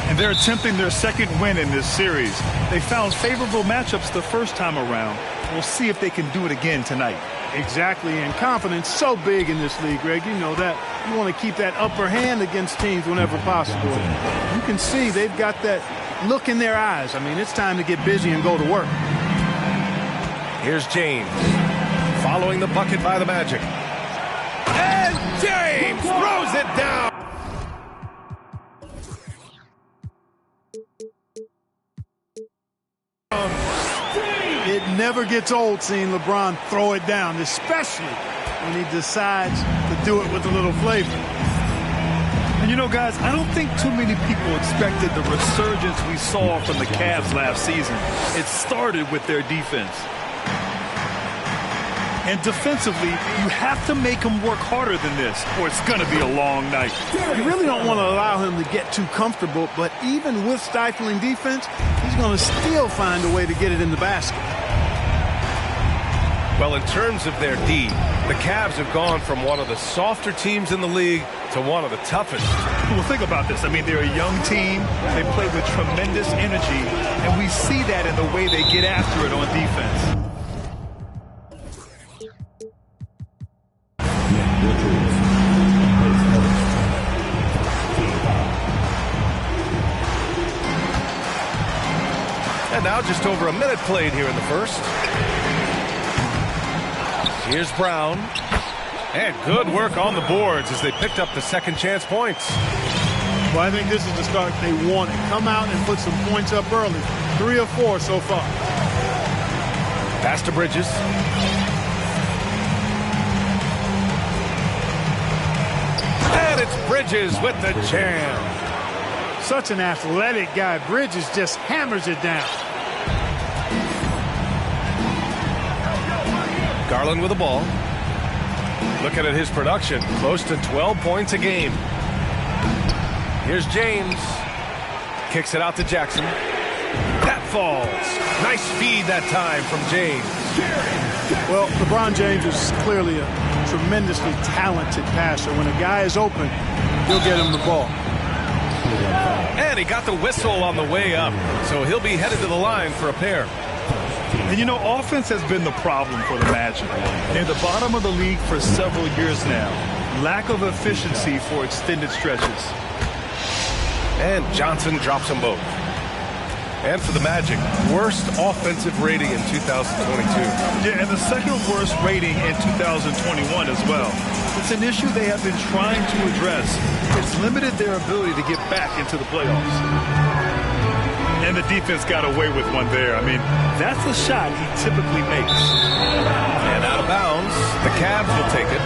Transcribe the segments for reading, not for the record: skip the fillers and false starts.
And they're attempting their second win in this series. They found favorable matchups the first time around. We'll see if they can do it again tonight. Exactly, and confidence so big in this league, Greg. You know that. You want to keep that upper hand against teams whenever possible. You can see they've got that look in their eyes. I mean, it's time to get busy and go to work. Here's James, following the bucket by the Magic. And James throws it down. It never gets old seeing LeBron throw it down, especially when he decides to do it with a little flavor. And you know, guys, I don't think too many people expected the resurgence we saw from the Cavs last season. It started with their defense. And defensively, you have to make him work harder than this, or it's going to be a long night. You really don't want to allow him to get too comfortable, but even with stifling defense, he's going to still find a way to get it in the basket. Well, in terms of their D, the Cavs have gone from one of the softer teams in the league to one of the toughest. Well, think about this. I mean, they're a young team. They play with tremendous energy, and we see that in the way they get after it on defense. And now just over a minute played here in the first. Here's Brown. And good work on the boards as they picked up the second chance points. Well, I think this is the start they wanted. Come out and put some points up early. 3 or 4 so far. Pass to Bridges. And it's Bridges with the jam. Such an athletic guy. Bridges just hammers it down. Garland with the ball. Looking at his production, close to 12 points a game. Here's James. Kicks it out to Jackson. That falls. Nice feed that time from James. Well, LeBron James is clearly a tremendously talented passer. When a guy is open, he'll get him the ball. And he got the whistle on the way up, so he'll be headed to the line for a pair. And you know, offense has been the problem for the Magic. They're the bottom of the league for several years now. Lack of efficiency for extended stretches. And Johnson drops them both. And for the Magic, worst offensive rating in 2022. Yeah, and the second worst rating in 2021 as well. It's an issue they have been trying to address. It's limited their ability to get back into the playoffs. And the defense got away with one there. I mean, that's a shot he typically makes. And out of bounds, the Cavs will take it.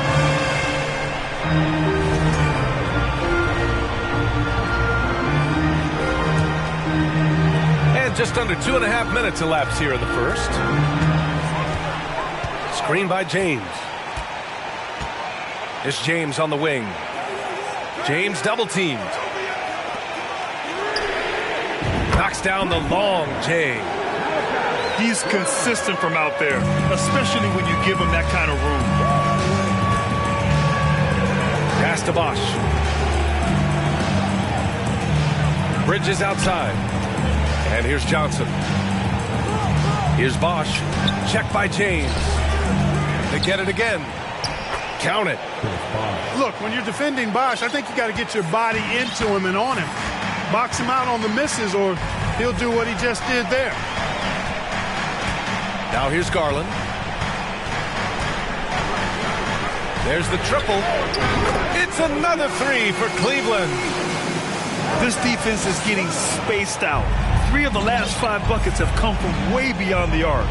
And just under 2.5 minutes elapsed here in the first. Screen by James. It's James on the wing. James double teamed. Knocks down the long J. He's consistent from out there, especially when you give him that kind of room. Pass to Bosch. Bridges outside. And here's Johnson. Here's Bosch. Check by James. They get it again. Count it. Look, when you're defending Bosch, I think you got to get your body into him and on him. Box him out on the misses, or he'll do what he just did there. Now here's Garland. There's the triple. It's another three for Cleveland. This defense is getting spaced out. 3 of the last 5 buckets have come from way beyond the arc.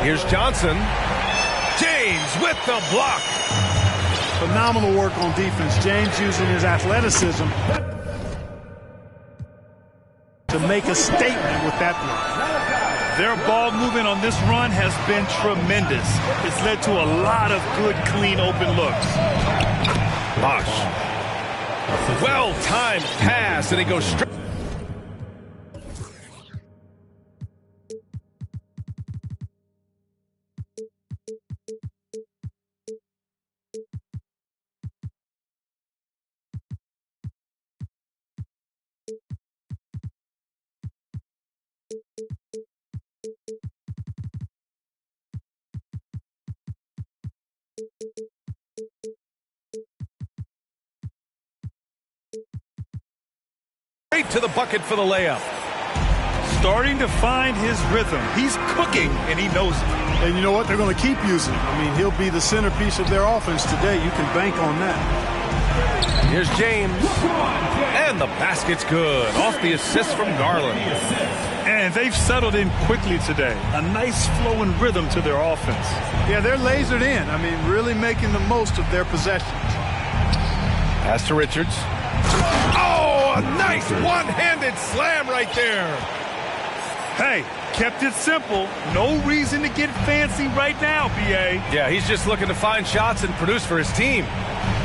Here's Johnson. James with the block. Phenomenal work on defense. James using his athleticism to make a statement with that block. Their ball movement on this run has been tremendous. It's led to a lot of good, clean, open looks. Bosch. Well-timed pass, and he goes straight. Straight to the bucket for the layup. Starting to find his rhythm. He's cooking, and he knows it. And you know what? They're going to keep using him. I mean, he'll be the centerpiece of their offense today. You can bank on that. Here's James. And the basket's good. Off the assist from Garland. And they've settled in quickly today. A nice flowing rhythm to their offense. Yeah, they're lasered in. I mean, really making the most of their possessions. Pass to Richards. Oh, a nice one-handed slam right there. Hey, kept it simple. No reason to get fancy right now, B.A. Yeah, he's just looking to find shots and produce for his team.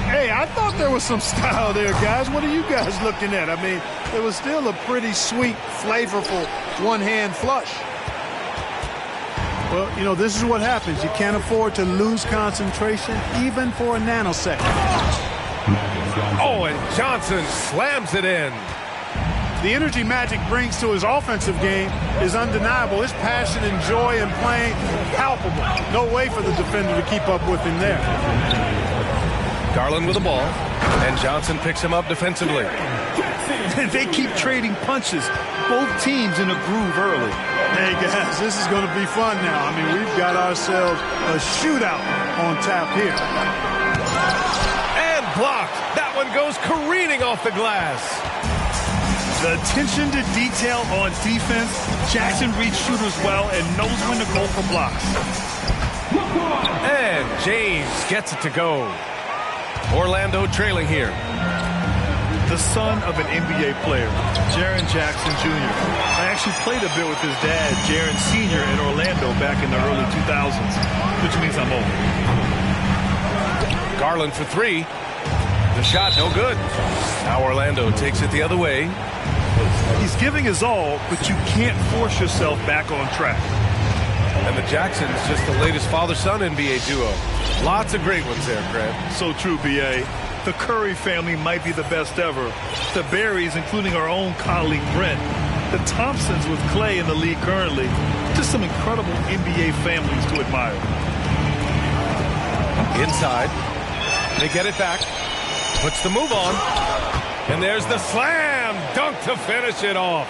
Hey, I thought there was some style there, guys. What are you guys looking at? I mean, it was still a pretty sweet, flavorful one-hand flush. Well, you know, this is what happens. You can't afford to lose concentration even for a nanosecond. Oh, and Johnson slams it in. The energy Magic brings to his offensive game is undeniable. His passion and joy in playing, palpable. No way for the defender to keep up with him there. Garland with the ball, and Johnson picks him up defensively. They keep trading punches. Both teams in a groove early. Hey, guys, this is going to be fun now. I mean, we've got ourselves a shootout on tap here. And blocked. That one goes careening off the glass. The attention to detail on defense. Jackson reads shooters well and knows when to go for blocks. And James gets it to go. Orlando trailing here. The son of an NBA player, Jaren Jackson Jr. I actually played a bit with his dad, Jaren Sr. in Orlando back in the early 2000s, which means I'm old. Garland for three. The shot no good. Now Orlando takes it the other way. He's giving his all, but you can't force yourself back on track. And the Jacksons, just the latest father-son NBA duo. Lots of great ones there, Grant. So true, B.A. The Curry family might be the best ever. The Berrys, including our own colleague Brent. The Thompsons with Clay in the league currently. Just some incredible NBA families to admire. Inside. They get it back. Puts the move on. And there's the slam dunk to finish it off.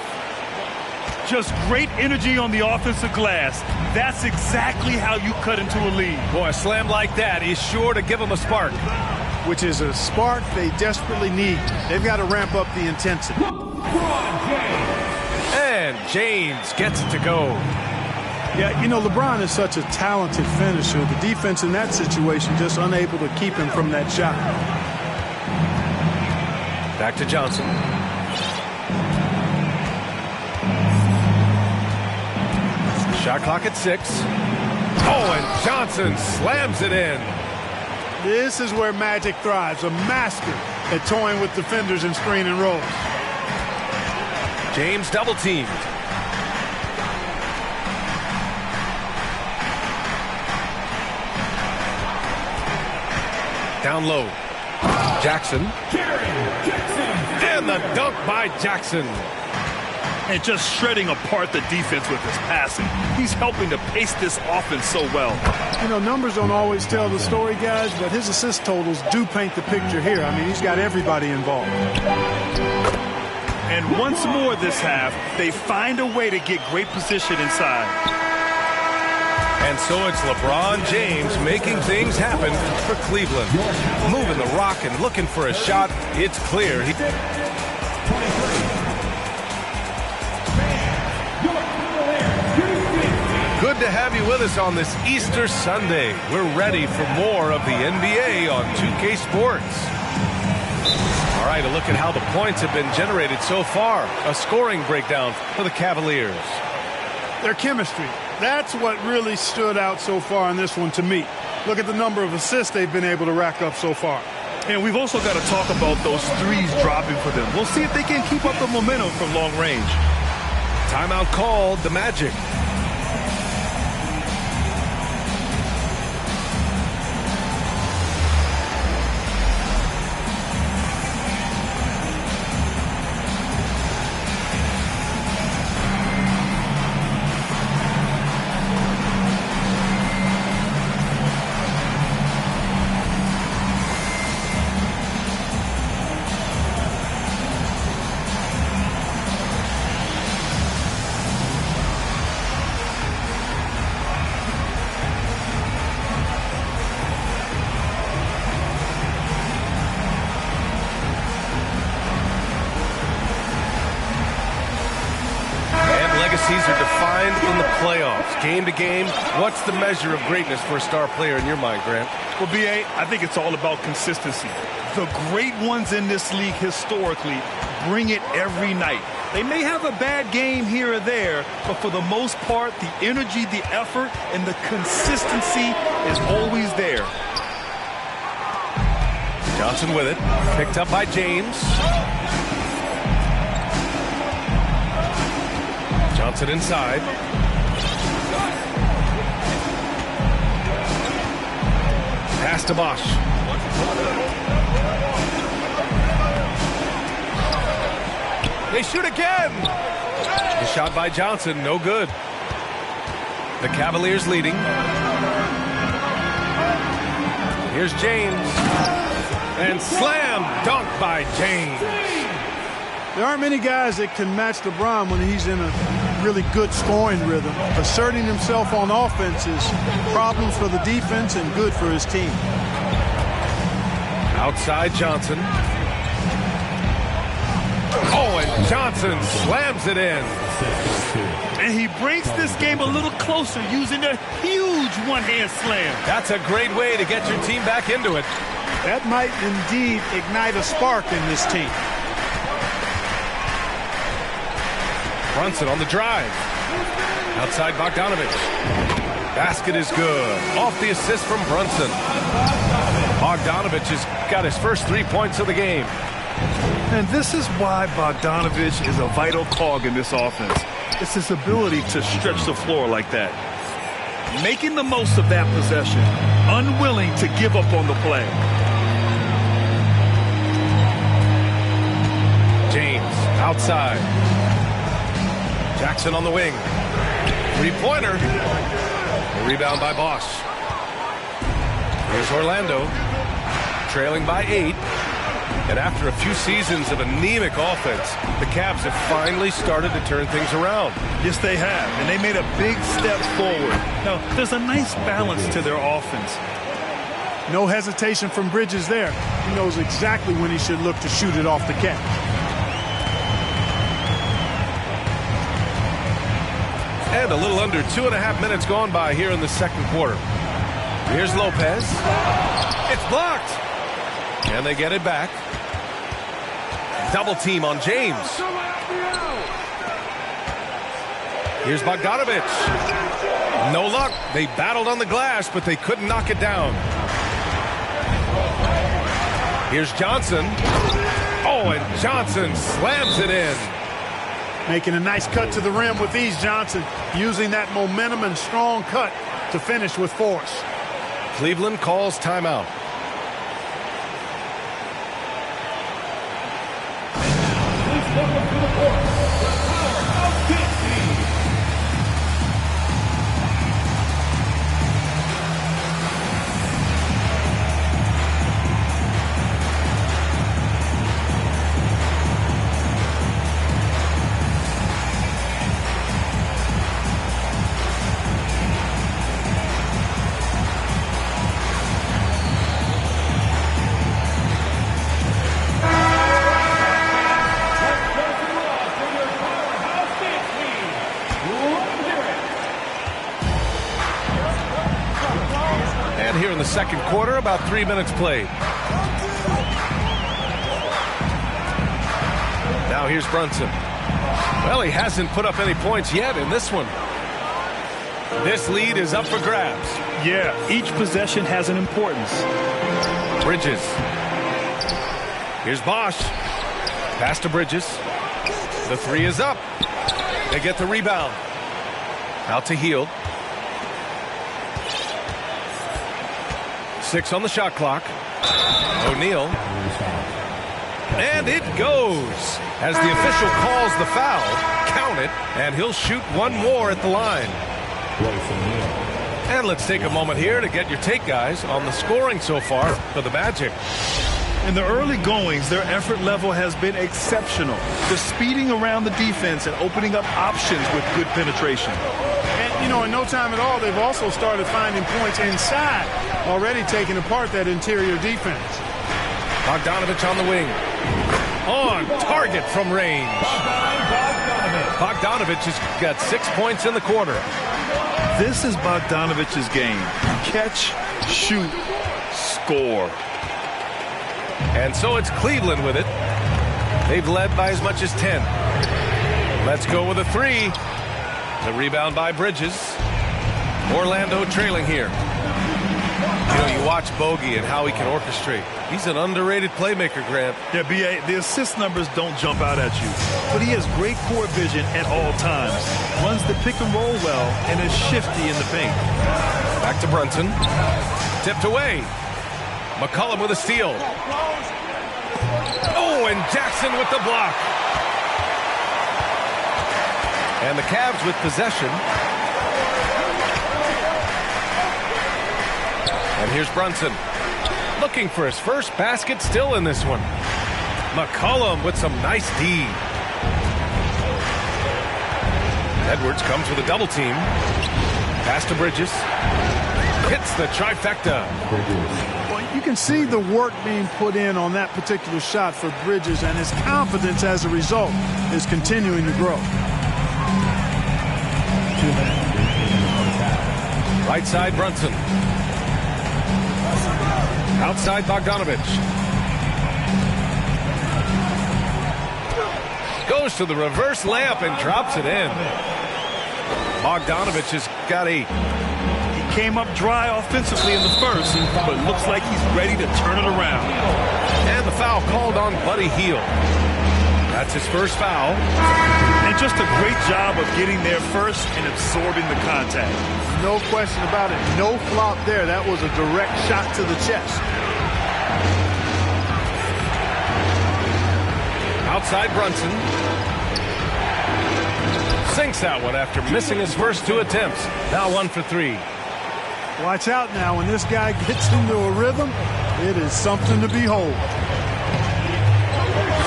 Just great energy on the offensive glass. That's exactly how you cut into a lead. Boy, a slam like that is sure to give them a spark. Which is a spark they desperately need. They've got to ramp up the intensity. And James gets it to go. Yeah, you know, LeBron is such a talented finisher. The defense in that situation just unable to keep him from that shot. Back to Johnson. Shot clock at 6. Oh, and Johnson slams it in. This is where Magic thrives, a master at toying with defenders and screen and rolls. James double teamed. Down low. Jackson. And the dunk by Jackson. And just shredding apart the defense with his passing. He's helping to pace this offense so well. You know, numbers don't always tell the story, guys, but his assist totals do paint the picture here. I mean, he's got everybody involved. And once more this half, they find a way to get great position inside. And so it's LeBron James making things happen for Cleveland. Moving the rock and looking for a shot. It's clear. Good to have you with us on this Easter Sunday. We're ready for more of the NBA on 2K Sports. All right, a look at how the points have been generated so far. A scoring breakdown for the Cavaliers. Their chemistry. That's what really stood out so far in this one to me. Look at the number of assists they've been able to rack up so far. And we've also got to talk about those threes dropping for them. We'll see if they can keep up the momentum from long range. Timeout called, the Magic. these are defined in the playoffs, game to game. What's the measure of greatness for a star player in your mind, Grant? Well, B.A., I think it's all about consistency. The great ones in this league historically bring it every night. They may have a bad game here or there, but for the most part, the energy, the effort, and the consistency is always there. Johnson with it. Picked up by James. Johnson inside. Pass to Bosch. They shoot again. The shot by Johnson, no good. The Cavaliers leading. Here's James. And slam dunk by James. There aren't many guys that can match LeBron when he's in a really good scoring rhythm. Asserting himself on offense is problems for the defense and good for his team. Outside Johnson. Oh, and Johnson slams it in. And he brings this game a little closer using a huge one-hand slam. That's a great way to get your team back into it. That might indeed ignite a spark in this team. Brunson on the drive. Outside Bogdanovich. Basket is good. Off the assist from Brunson. Bogdanovich has got his first 3 points of the game. And this is why Bogdanovich is a vital cog in this offense. It's his ability to stretch the floor like that. Making the most of that possession. Unwilling to give up on the play. James outside. Jackson on the wing. Three-pointer. Rebound by Bosch. Here's Orlando. Trailing by 8. And after a few seasons of anemic offense, the Cavs have finally started to turn things around. Yes, they have. And they made a big step forward. Now, there's a nice balance to their offense. No hesitation from Bridges there. He knows exactly when he should look to shoot it off the catch. And a little under 2.5 minutes gone by here in the second quarter. Here's Lopez. It's blocked. And they get it back. Double team on James. Here's Bogdanovich. No luck. They battled on the glass, but they couldn't knock it down. Here's Johnson. Oh, and Johnson slams it in. Making a nice cut to the rim with ease, Johnson. Using that momentum and strong cut to finish with force. Cleveland calls timeout. Welcome to the court, the power of Disney. Here in the second quarter, about 3 minutes played. Now here's Brunson. Well, he hasn't put up any points yet in this one. This lead is up for grabs. Yeah, each possession has an importance. Bridges. Here's Bosch. Pass to Bridges. The three is up. They get the rebound. Out to Hield. 6 on the shot clock. O'Neal. And it goes. As the official calls the foul, count it, and he'll shoot one more at the line. And let's take a moment here to get your take, guys, on the scoring so far for the Magic. In the early goings, their effort level has been exceptional. They're speeding around the defense and opening up options with good penetration. And, you know, in no time at all, they've also started finding points inside, already taking apart that interior defense. Bogdanovich on the wing. On target. target from range. Bogdanovich has got 6 points in the quarter. This is Bogdanovich's game. Catch, shoot, score. And so it's Cleveland with it. They've led by as much as 10. Let's go with a 3. The rebound by Bridges. Orlando trailing here. You know, you watch Bogey and how he can orchestrate. He's an underrated playmaker, Grant. Yeah, B.A., the assist numbers don't jump out at you, but he has great court vision at all times. Runs the pick and roll well and is shifty in the paint. Back to Brunson. Tipped away. McCollum with a steal. Oh, and Jackson with the block. And the Cavs with possession. And here's Brunson. Looking for his first basket still in this one. McCollum with some nice D. Edwards comes with a double team. Pass to Bridges. Hits the trifecta. Well, you can see the work being put in on that particular shot for Bridges, and his confidence as a result is continuing to grow. Right side Brunson. Outside Bogdanovich. Goes to the reverse layup and drops it in. Bogdanovich has got a... He came up dry offensively in the first, but looks like he's ready to turn it around. And the foul called on Buddy Hield. That's his first foul. And just a great job of getting there first and absorbing the contact. No question about it. No flop there. That was a direct shot to the chest. Outside Brunson. Sinks that one after missing his first 2 attempts. Now 1 for 3. Watch out now. When this guy gets into a rhythm, it is something to behold.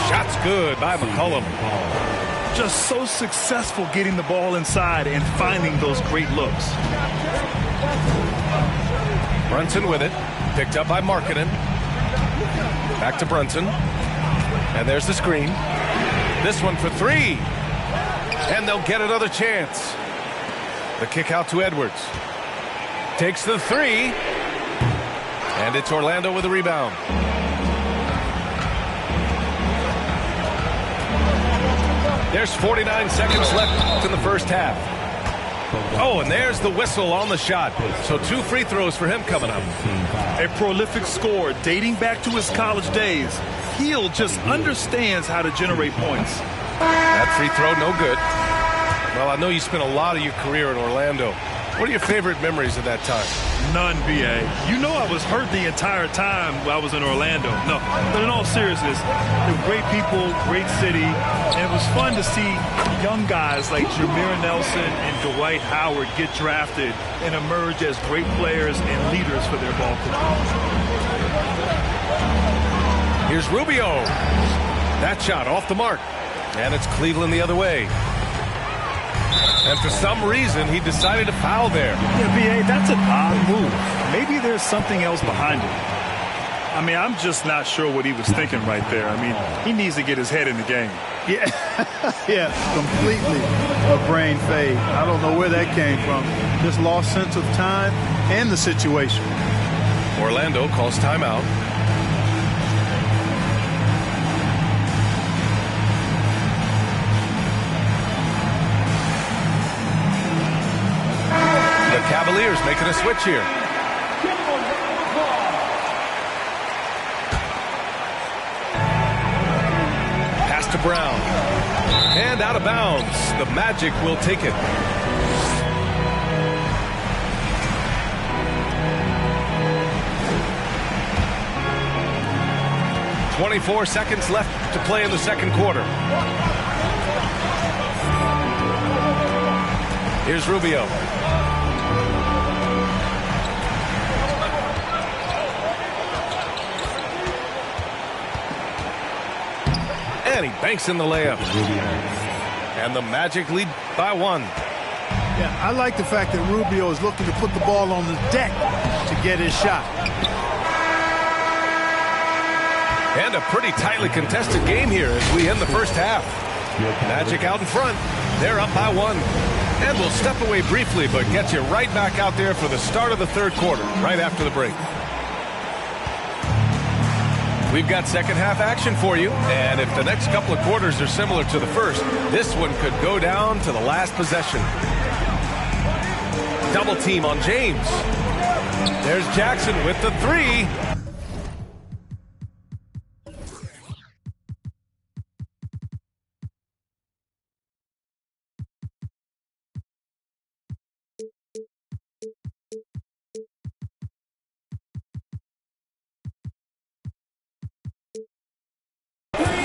Shot's good by McCollum. Just so successful getting the ball inside and finding those great looks. Brunson with it. Picked up by Markkanen. Back to Brunson. And there's the screen. This one for 3. And they'll get another chance. The kick out to Edwards. Takes the 3. And it's Orlando with the rebound. There's 49 seconds left in the first half. Oh, and there's the whistle on the shot. So 2 free throws for him coming up. A prolific scorer dating back to his college days. Hield just understands how to generate points. That free throw, no good. Well, I know you spent a lot of your career in Orlando. What are your favorite memories of that time? None, B.A. You know I was hurt the entire time while I was in Orlando. No, but in all seriousness, they're great people, great city, and it was fun to see young guys like Jameer Nelson and Dwight Howard get drafted and emerge as great players and leaders for their ball club. Here's Rubio. That shot off the mark. And it's Cleveland the other way. And for some reason, he decided to foul there. Yeah, B.A., that's an odd move. Maybe there's something else behind it. I mean, I'm just not sure what he was thinking right there. I mean, he needs to get his head in the game. Yeah, yeah, completely a brain fade. I don't know where that came from. Just lost sense of time and the situation. Orlando calls timeout. Cavaliers making a switch here. Pass to Brown. And out of bounds. The Magic will take it. .24 seconds left to play in the second quarter. Here's Rubio. And he banks in the layup. And the Magic lead by 1. Yeah, I like the fact that Rubio is looking to put the ball on the deck to get his shot. And a pretty tightly contested game here as we end the first half. Magic out in front. They're up by 1. And we'll step away briefly, but get you right back out there for the start of the third quarter, right after the break. We've got second half action for you, and if the next couple of quarters are similar to the first, this one could go down to the last possession. Double team on James. There's Jackson with the 3.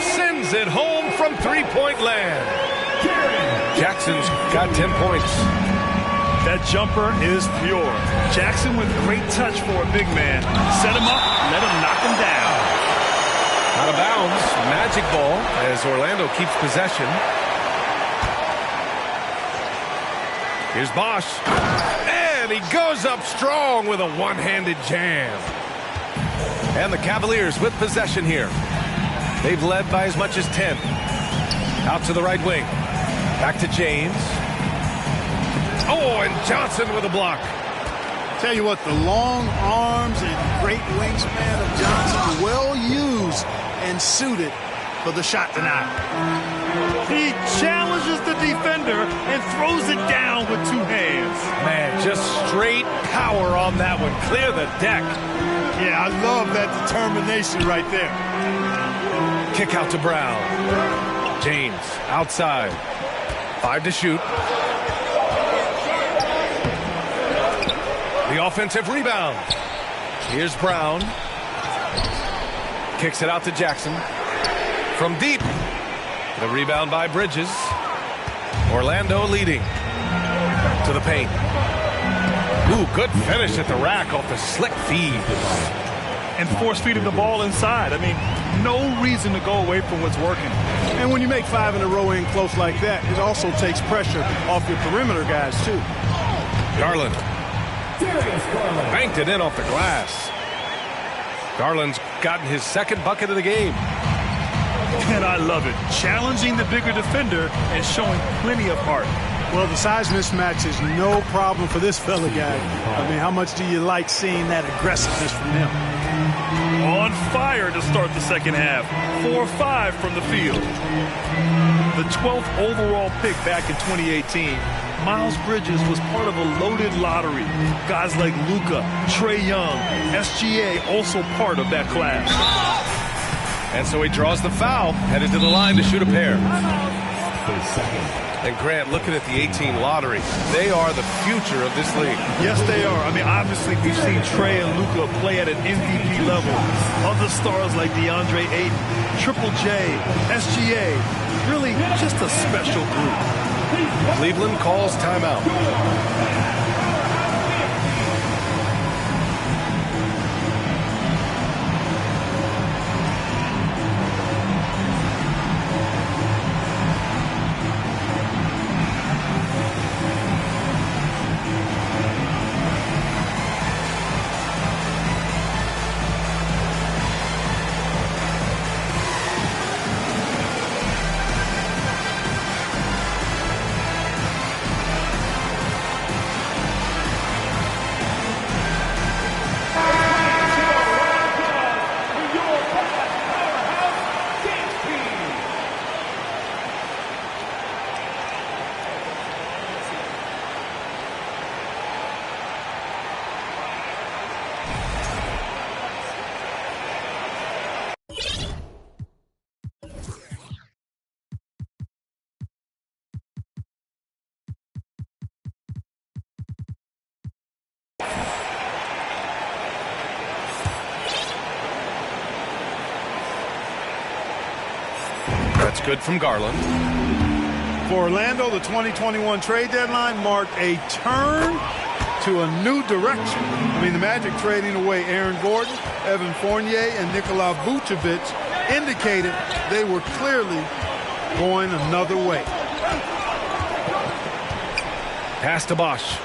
Sends it home from three-point land. Jackson's got 10 points. That jumper is pure. Jackson with great touch for a big man. Set him up, let him knock him down. Out of bounds, Magic ball as Orlando keeps possession. Here's Bosch. And he goes up strong with a one-handed jam. And the Cavaliers with possession here. They've led by as much as 10. Out to the right wing. Back to James. Oh, and Johnson with a block. Tell you what, the long arms and great wingspan of Johnson, well used and suited for the shot tonight. He challenges the defender and throws it down with 2 hands. Man, just straight power on that one. Clear the deck. Yeah, I love that determination right there. Kick out to Brown. James outside. 5 to shoot. The offensive rebound. Here's Brown. Kicks it out to Jackson. From deep. The rebound by Bridges. Orlando leading. To the paint. Ooh, good finish at the rack off the slick feed. And force-feeding the ball inside. I mean, no reason to go away from what's working. And when you make 5 in a row in close like that, it also takes pressure off your perimeter guys, too. Garland. Banked it in off the glass. Garland's gotten his second bucket of the game. And I love it. Challenging the bigger defender and showing plenty of heart. Well, the size mismatch is no problem for this fella guy. I mean, how much do you like seeing that aggressiveness from him? On fire to start the second half. 4-5 from the field. The 12th overall pick back in 2018. Miles Bridges was part of a loaded lottery. Guys like Luka, Trae Young, SGA also part of that class. And so he draws the foul, headed to the line to shoot a pair. And Grant, looking at the 18 lottery, they are the future of this league. Yes, they are. I mean, obviously, we've seen Trae and Luka play at an MVP level. Other stars like DeAndre Ayton, Triple J, SGA, really just a special group. Cleveland calls timeout. That's good from Garland. For Orlando, the 2021 trade deadline marked a turn to a new direction. I mean, the Magic trading away Aaron Gordon, Evan Fournier, and Nikola Vucevic indicated they were clearly going another way. Pass to Bosch.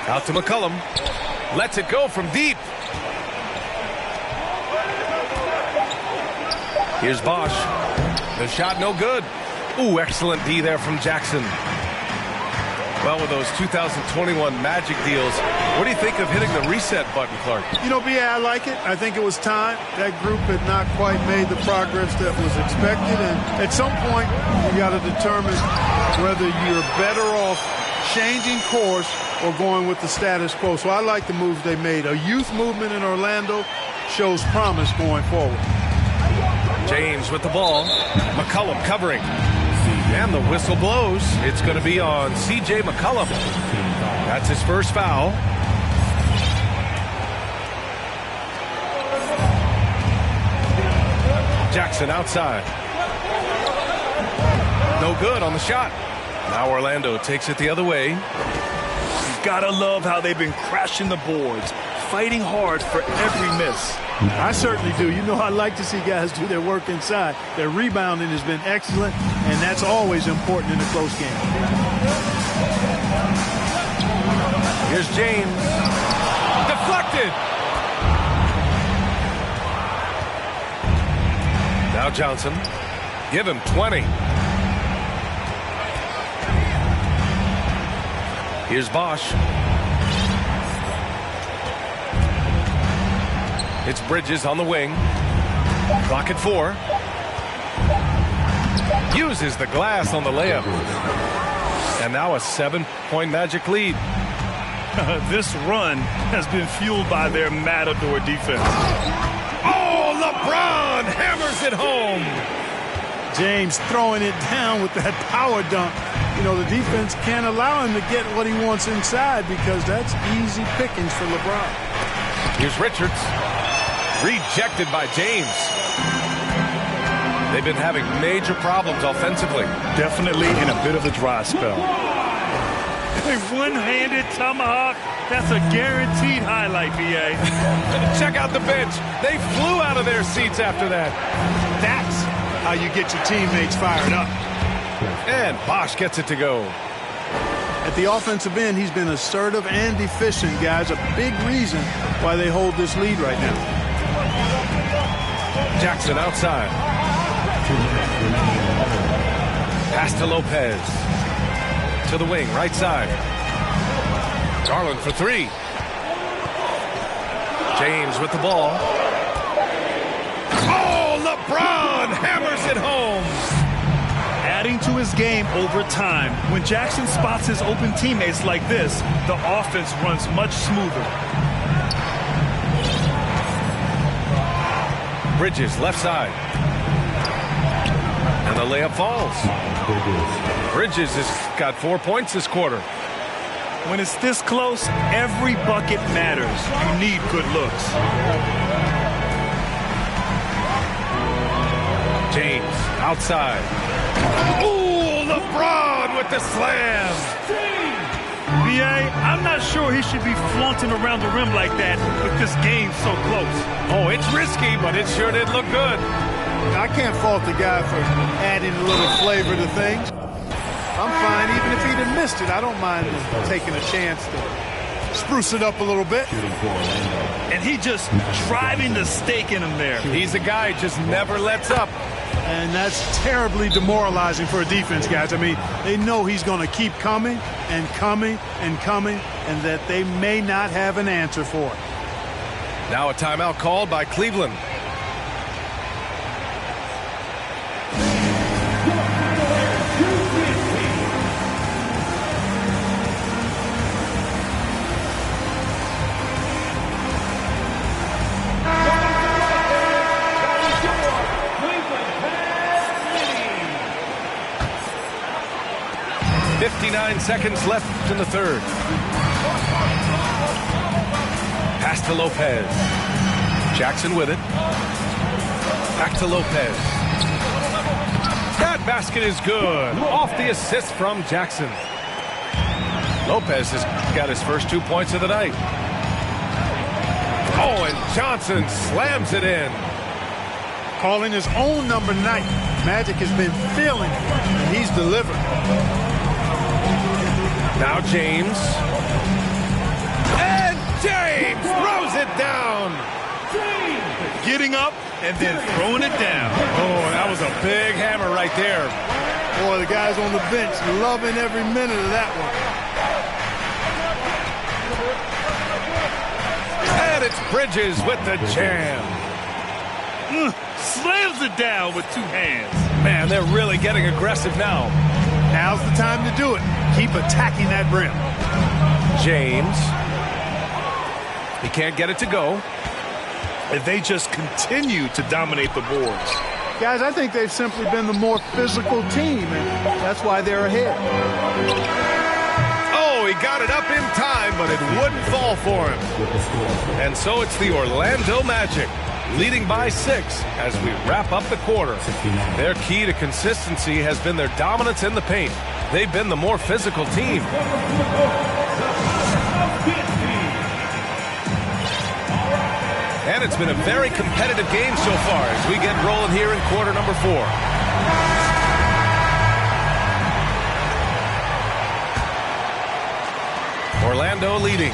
Out to McCollum. Lets it go from deep. Here's Bosch. The shot no good. Ooh, excellent D there from Jackson. Well, with those 2021 Magic deals, what do you think of hitting the reset button, Clark? You know, B.A., I like it. I think it was time. That group had not quite made the progress that was expected. And at some point, you got to determine whether you're better off changing course or going with the status quo. So I like the moves they made. A youth movement in Orlando shows promise going forward. James with the ball. McCollum covering. And the whistle blows. It's going to be on C.J. McCollum. That's his first foul. Jackson outside. No good on the shot. Now Orlando takes it the other way. You've got to love how they've been crashing the boards, fighting hard for every miss. I certainly do. You know, I like to see guys do their work inside. Their rebounding has been excellent, and that's always important in a close game. Here's James. Deflected. Now Johnson. Give him 20. Here's Bosch. It's Bridges on the wing. Clock at 4. Uses the glass on the layup. And now a 7-point Magic lead. This run has been fueled by their Matador defense. Oh, LeBron hammers it home. James throwing it down with that power dunk. You know, the defense can't allow him to get what he wants inside because that's easy pickings for LeBron. Here's Richards. Rejected by James. They've been having major problems offensively. Definitely in a bit of a dry spell. A one-handed tomahawk. That's a guaranteed highlight, B.A. Check out the bench. They flew out of their seats after that. That's how you get your teammates fired up. And Bosch gets it to go. At the offensive end, he's been assertive and efficient, guys. A big reason why they hold this lead right now. Jackson outside. Pass to Lopez. To the wing, right side. Garland for 3. James with the ball. Oh, LeBron hammers it home. Adding to his game over time. When Jackson spots his open teammates like this, the offense runs much smoother. Bridges left side. And the layup falls. Bridges has got 4 points this quarter. When it's this close, every bucket matters. You need good looks. James outside. Ooh, LeBron with the slam. B.A., I'm not sure he should be flaunting around the rim like that with this game so close. Oh, it's risky, but it sure did look good. I can't fault the guy for adding a little flavor to things. I'm fine. Even if he'd have missed it, I don't mind taking a chance to spruce it up a little bit. And he just driving the stake in him there. He's a guy who just never lets up. And that's terribly demoralizing for a defense, guys. I mean, they know he's going to keep coming and coming and coming, and that they may not have an answer for it. Now a timeout called by Cleveland. Seconds left in the third. Pass to Lopez. Jackson with it. Back to Lopez. That basket is good. Off the assist from Jackson. Lopez has got his first 2 points of the night. Oh, and Johnson slams it in. Calling his own number 9. Magic has been feeling it, and he's delivered. Now James. And James throws it down. getting up and then throwing it down. Oh, that was a big hammer right there. Boy, the guys on the bench loving every minute of that one. And it's Bridges with the jam. Slams it down with two hands. Man, they're really getting aggressive now. Now's the time to do it. Keep attacking that rim. James. He can't get it to go. And they just continue to dominate the boards. Guys, I think they've simply been the more physical team, and that's why they're ahead. Oh, he got it up in time, but it wouldn't fall for him. And so it's the Orlando Magic, leading by 6 as we wrap up the quarter. Their key to consistency has been their dominance in the paint. They've been the more physical team. And it's been a very competitive game so far as we get rolling here in quarter number 4. Orlando leading.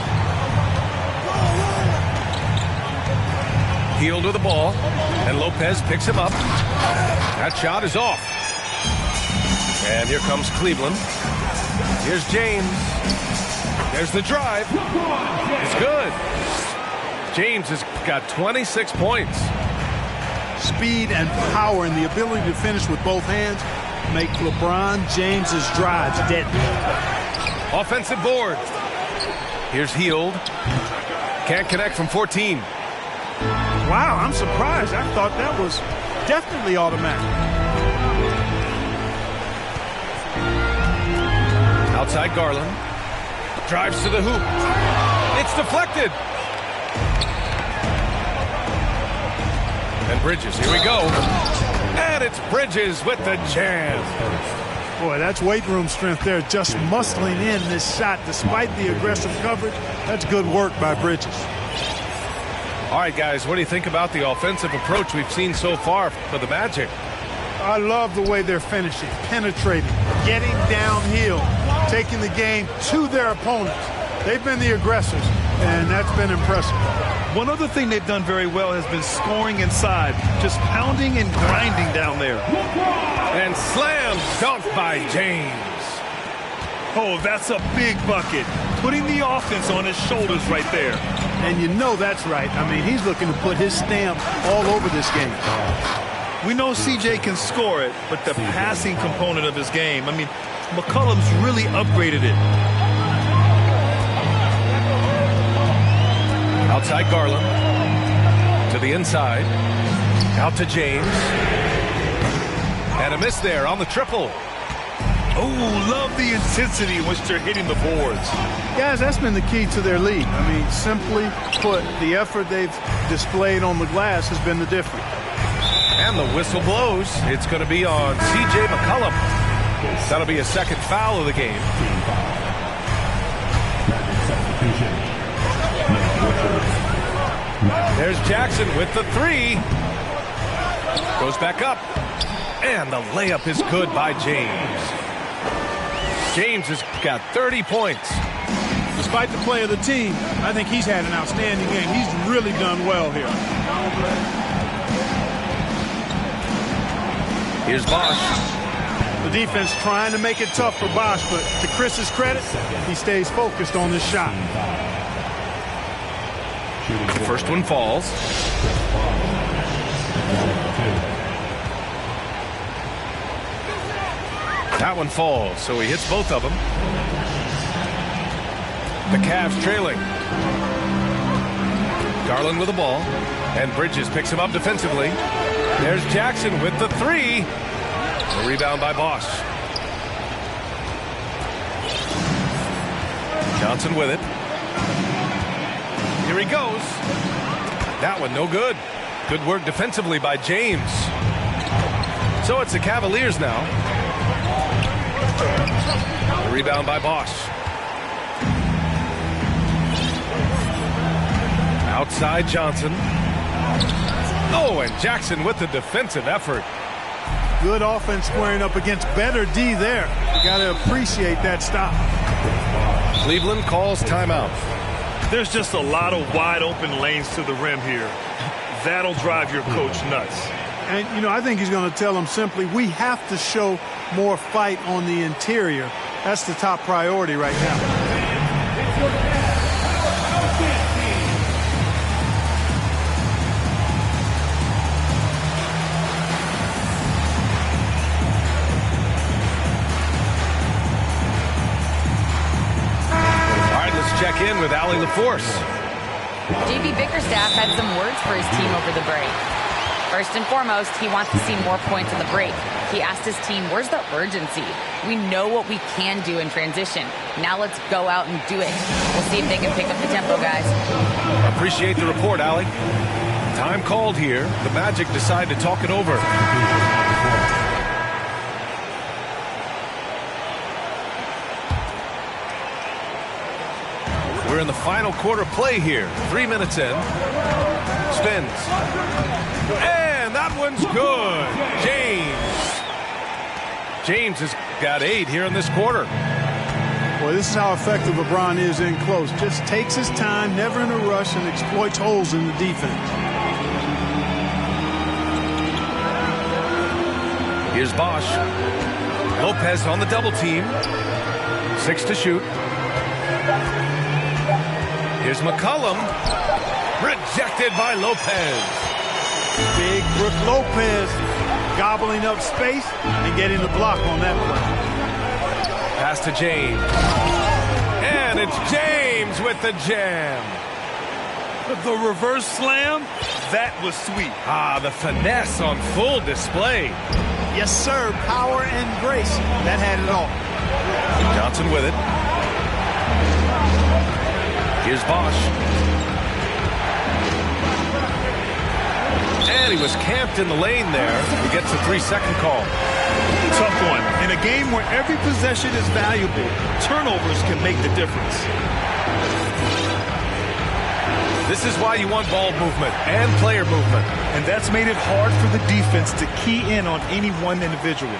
Healed with the ball, and Lopez picks him up. That shot is off. And here comes Cleveland. Here's James. There's the drive. It's good. James has got 26 points. Speed and power and the ability to finish with both hands make LeBron James's drives deadly. Offensive board. Here's Healed. Can't connect from 14. Wow, I'm surprised. I thought that was definitely automatic. Outside Garland. Drives to the hoop. It's deflected. And Bridges, here we go. And it's Bridges with the jam. Boy, that's weight room strength there, just muscling in this shot despite the aggressive coverage. That's good work by Bridges. All right, guys, what do you think about the offensive approach we've seen so far for the Magic? I love the way they're finishing, penetrating, getting downhill, taking the game to their opponents. They've been the aggressors, and that's been impressive. One other thing they've done very well has been scoring inside, just pounding and grinding down there. And slam dunk by James. Oh, that's a big bucket. Putting the offense on his shoulders right there. And you know that's right. I mean, he's looking to put his stamp all over this game. We know CJ can score it, but the passing component of his game, I mean, McCollum's really upgraded it. Outside Garland. To the inside. Out to James. And a miss there on the triple. Oh, love the intensity in which they're hitting the boards. Guys, that's been the key to their lead. I mean, simply put, the effort they've displayed on the glass has been the difference. And the whistle blows. It's going to be on C.J. McCollum. That'll be a second foul of the game. There's Jackson with the 3. Goes back up. And the layup is good by James. James has got 30 points. Despite the play of the team, I think he's had an outstanding game. He's really done well here. Here's Bosch. The defense trying to make it tough for Bosch, but to Chris's credit, he stays focused on this shot. The first one falls. That one falls, so he hits both of them. The Cavs trailing. Garland with the ball, and Bridges picks him up defensively. There's Jackson with the 3. The rebound by Bosch. Johnson with it. Here he goes. That one no good. Good work defensively by James. So it's the Cavaliers now. The rebound by Bosch. Outside Johnson. Oh, and Jackson with the defensive effort. Good offense squaring up against better D there. You got to appreciate that stop. Cleveland calls timeout. There's just a lot of wide open lanes to the rim here. That'll drive your coach nuts. And, you know, I think he's going to tell them simply, we have to show more fight on the interior. That's the top priority right now. Check in with Allie LaForce. JB Bickerstaff had some words for his team over the break. First and foremost, he wants to see more points in the break. He asked his team, where's the urgency? We know what we can do in transition. Now let's go out and do it. We'll see if they can pick up the tempo, guys. Appreciate the report, Allie. Time called here. The Magic decide to talk it over. We're in the final quarter play here. 3 minutes in. Spins. And that one's good. James has got 8 here in this quarter. Well, this is how effective LeBron is in close. Just takes his time, never in a rush, and exploits holes in the defense. Here's Bosch. Lopez on the double team. 6 to shoot. Here's McCollum. Rejected by Lopez. Big Brook Lopez gobbling up space and getting the block on that play. Pass to James. And it's James with the jam. The reverse slam, that was sweet. Ah, the finesse on full display. Yes, sir. Power and grace. That had it all. Johnson with it. Here's Bosch. And he was camped in the lane there. He gets a 3-second call. Tough one. In a game where every possession is valuable, turnovers can make the difference. This is why you want ball movement and player movement. And that's made it hard for the defense to key in on any one individual.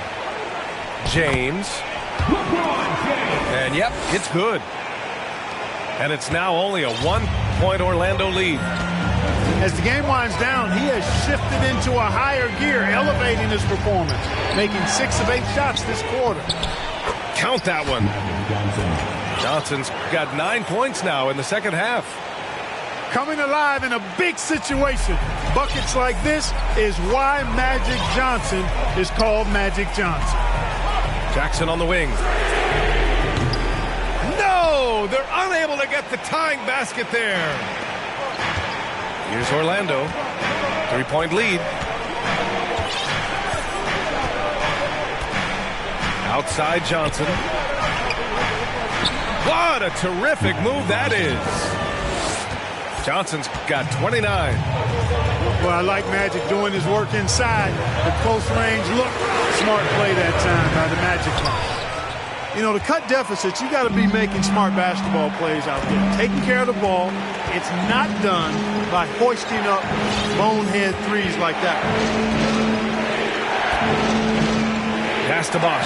James. And yep, it's good. And it's now only a 1-point Orlando lead. As the game winds down, he has shifted into a higher gear, elevating his performance, making 6 of 8 shots this quarter. Count that one. Johnson's got 9 points now in the second half. Coming alive in a big situation. Buckets like this is why Magic Johnson is called Magic Johnson. Jackson on the wing. No! They're unable to get the tying basket there. Here's Orlando. 3-point lead. Outside Johnson. What a terrific move that is. Johnson's got 29. Well, I like Magic doing his work inside. The close range look. Smart play that time by the Magic. You know, to cut deficits, you got to be making smart basketball plays out there. Taking care of the ball. It's not done by hoisting up bonehead threes like that. Pass to Bosch.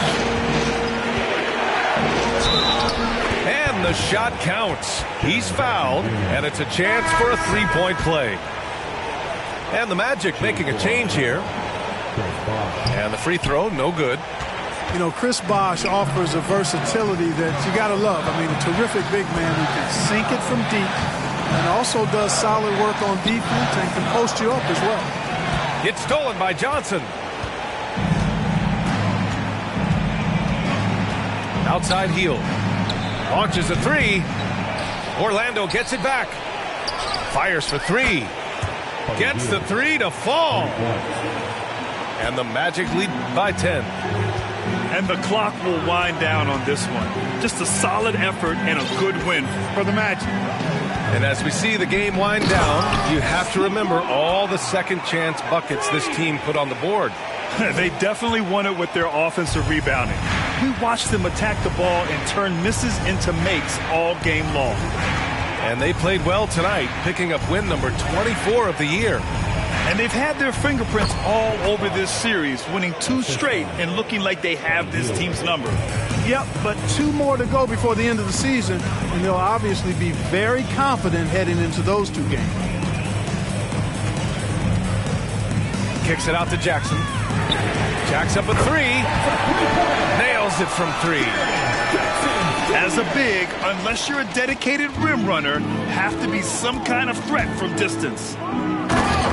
And the shot counts. He's fouled, and it's a chance for a 3-point play. And the Magic making a change here. And the free throw, no good. You know, Chris Bosh offers a versatility that you got to love. I mean, a terrific big man who can sink it from deep and also does solid work on defense and can post you up as well. It's stolen by Johnson. Outside heel. Launches a 3. Orlando gets it back. Fires for 3. Gets the 3 to fall. And the Magic lead by 10. And the clock will wind down on this one. Just a solid effort and a good win for the Magic. And as we see the game wind down, you have to remember all the second chance buckets this team put on the board. They definitely won it with their offensive rebounding. We watched them attack the ball and turn misses into makes all game long. And they played well tonight, picking up win number 24 of the year. And they've had their fingerprints all over this series, winning 2 straight and looking like they have this team's number. Yep, but 2 more to go before the end of the season, and they'll obviously be very confident heading into those 2 games. Kicks it out to Jackson. Jacks up a three. Nails it from three. As a big, unless you're a dedicated rim runner, have to be some kind of threat from distance.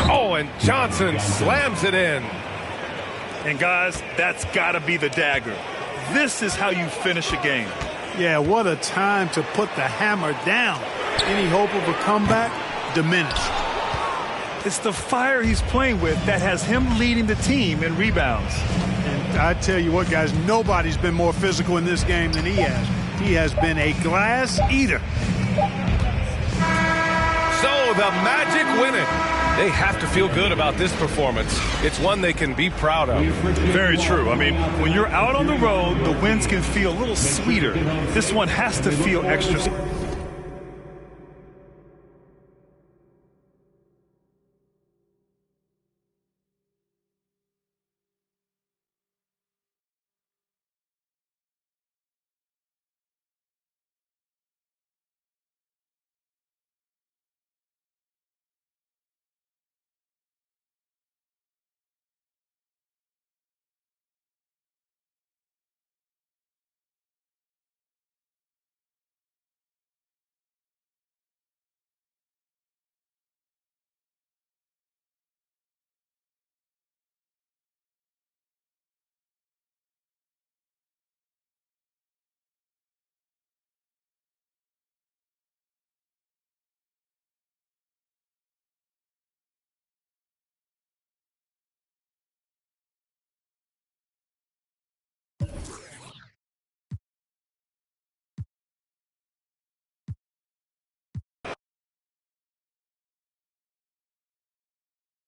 Oh, and Johnson slams it in. And guys, that's got to be the dagger. This is how you finish a game. Yeah, what a time to put the hammer down. Any hope of a comeback diminished. It's the fire he's playing with that has him leading the team in rebounds. And I tell you what, guys, nobody's been more physical in this game than he has. He has been a glass eater. So the Magic win it. They have to feel good about this performance. It's one they can be proud of. Very true. I mean, when you're out on the road, the wins can feel a little sweeter. This one has to feel extra.